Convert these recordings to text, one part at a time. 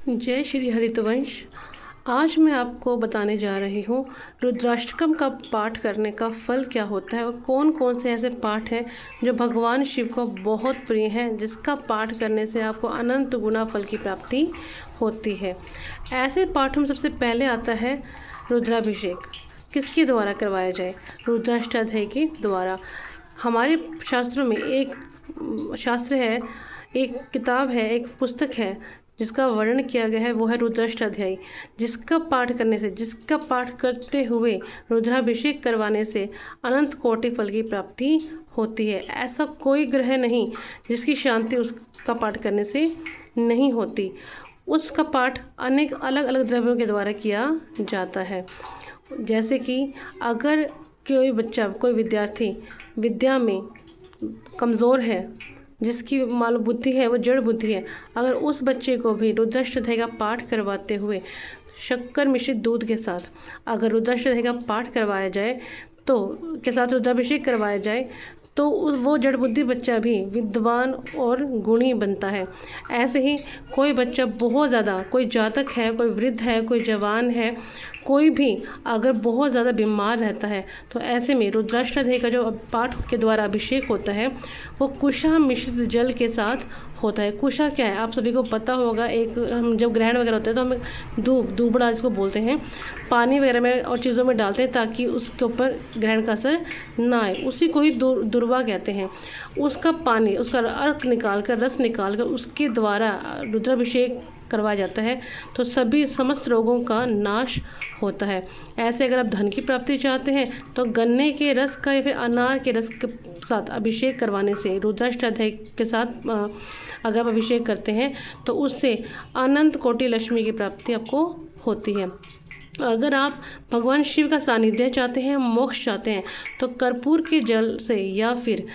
जय श्री हरितवंश। आज मैं आपको बताने जा रही हूँ रुद्राष्टकम का पाठ करने का फल क्या होता है और कौन कौन से ऐसे पाठ हैं जो भगवान शिव को बहुत प्रिय हैं, जिसका पाठ करने से आपको अनंत गुना फल की प्राप्ति होती है। ऐसे पाठों में सबसे पहले आता है रुद्राभिषेक। किसके द्वारा करवाया जाए? रुद्राष्टाध्यायी के द्वारा। हमारे शास्त्रों में एक शास्त्र है, एक किताब है, एक पुस्तक है जिसका वर्णन किया गया है, वो है रुद्राष्टाध्यायी। जिसका पाठ करते हुए रुद्राभिषेक करवाने से अनंत कोटि फल की प्राप्ति होती है। ऐसा कोई ग्रह नहीं जिसकी शांति उसका पाठ करने से नहीं होती। उसका पाठ अनेक अलग अलग द्रव्यों के द्वारा किया जाता है। जैसे कि अगर कोई विद्यार्थी विद्या में कमज़ोर है, जिसकी मान लो बुद्धि है वो जड़ बुद्धि है, अगर उस बच्चे को भी रुद्राष्टाध्यायी का पाठ करवाते हुए शक्कर मिश्रित दूध के साथ अगर रुद्राष्टाध्यायी का पाठ करवाया जाए के साथ रुद्राभिषेक करवाया जाए तो वो जड़ बुद्धि बच्चा भी विद्वान और गुणी बनता है। ऐसे ही कोई बच्चा बहुत ज़्यादा, कोई जातक है, कोई वृद्ध है, कोई जवान है, कोई भी अगर बहुत ज़्यादा बीमार रहता है तो ऐसे में रुद्राष्टाध्यायी का जो पाठ के द्वारा अभिषेक होता है वो कुशा मिश्रित जल के साथ होता है। कुशा क्या है? आप सभी को पता होगा। एक हम जब ग्रहण वगैरह होते हैं तो हमें दूबड़ा जिसको बोलते हैं, पानी वगैरह में और चीज़ों में डालते हैं ताकि उसके ऊपर ग्रहण का असर ना आए। उसी को ही दुर्वा कहते हैं। उसका पानी, उसका अर्क निकाल कर, रस निकाल कर उसके द्वारा रुद्राभिषेक करवाया जाता है तो समस्त रोगों का नाश होता है। ऐसे अगर आप धन की प्राप्ति चाहते हैं तो गन्ने के रस का या फिर अनार के रस के साथ अभिषेक करवाने से, रुद्राष्टाध्यायी के साथ अगर आप अभिषेक करते हैं तो उससे अनंत कोटि लक्ष्मी की प्राप्ति आपको होती है। अगर आप भगवान शिव का सानिध्य चाहते हैं, मोक्ष चाहते हैं, तो कर्पूर के जल से या फिर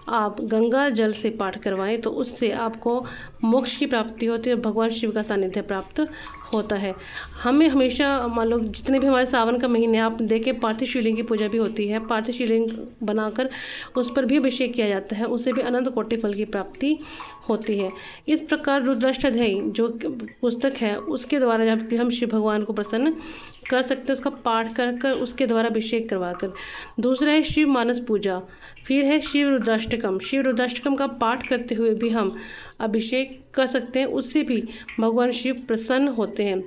आप गंगा जल से पाठ करवाएं तो उससे आपको मोक्ष की प्राप्ति होती है, भगवान शिव का सानिध्य प्राप्त होता है। हमें हमेशा मान लो जितने भी हमारे सावन का महीने आप देखें, पार्थिव शिवलिंग की पूजा भी होती है। पार्थिव शिवलिंग बनाकर उस पर भी अभिषेक किया जाता है, उससे भी अनंत कोटि फल की प्राप्ति होती है। इस प्रकार रुद्राष्टाध्यायी जो पुस्तक है उसके द्वारा हम शिव भगवान को प्रसन्न कर सकते हैं, उसका पाठ कर उसके द्वारा अभिषेक करवाकर। दूसरा है शिव मानस पूजा। फिर है शिव रुद्राष्टकम। शिव रुद्राष्टकम का पाठ करते हुए भी हम अभिषेक कर सकते हैं, उससे भी भगवान शिव प्रसन्न होते हैं।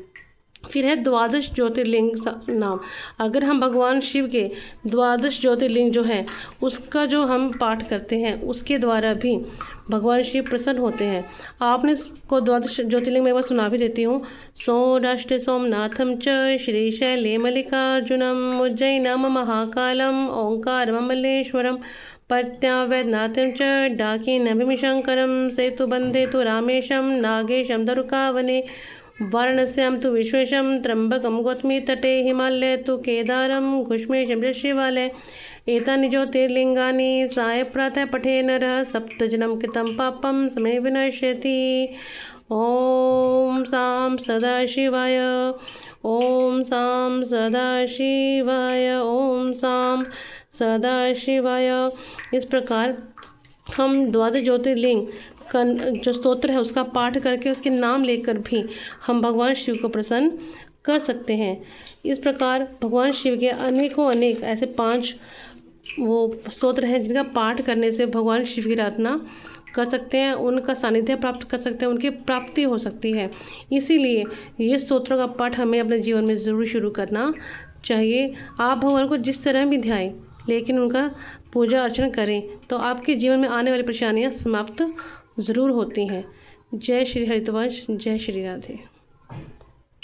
फिर है द्वादश ज्योतिर्लिंग नाम। अगर हम भगवान शिव के द्वादश ज्योतिर्लिंग जो है उसका जो हम पाठ करते हैं उसके द्वारा भी भगवान शिव प्रसन्न होते हैं। आपने को द्वादश ज्योतिर्लिंग में एक बार सुना भी देती हूँ। सौराष्ट्र सोमनाथम च श्रीशैले मल्लिकार्जुनम उज्जैनम महाकालम ओंकारम मल्लेश्वरम प्रत्यावैद्यनाथं च डाकिनभिशंकरं सेतुबन्धे तु रामेशं नागेशं दरुकावने वाराणस्यां तु विश्वेशं त्र्यम्बकं गौतमी तटे हिमालये तु केदारं घुष्मेशं शिवालय एतानि ज्योतिर्लिंगानि साय प्रातः पठे नरः सप्तजन्म कृतं पापं समय विनश्यति। ओम सां सदाशिवाय, ओम सां सदाशिवाय, ओम सां सदाशिवाय। इस प्रकार हम द्वादश ज्योतिर्लिंग का जो स्तोत्र है उसका पाठ करके उसके नाम लेकर भी हम भगवान शिव को प्रसन्न कर सकते हैं। इस प्रकार भगवान शिव के अनेक ऐसे 5 वो स्तोत्र हैं जिनका पाठ करने से भगवान शिव की आराधना कर सकते हैं, उनका सानिध्य प्राप्त कर सकते हैं, उनकी प्राप्ति हो सकती है। इसीलिए ये स्तोत्रों का पाठ हमें अपने जीवन में ज़रूर शुरू करना चाहिए। आप भगवान को जिस तरह भी ध्याएं लेकिन उनका पूजा अर्चना करें तो आपके जीवन में आने वाली परेशानियां समाप्त ज़रूर होती हैं। जय श्री हरितवंश, जय श्री राधे।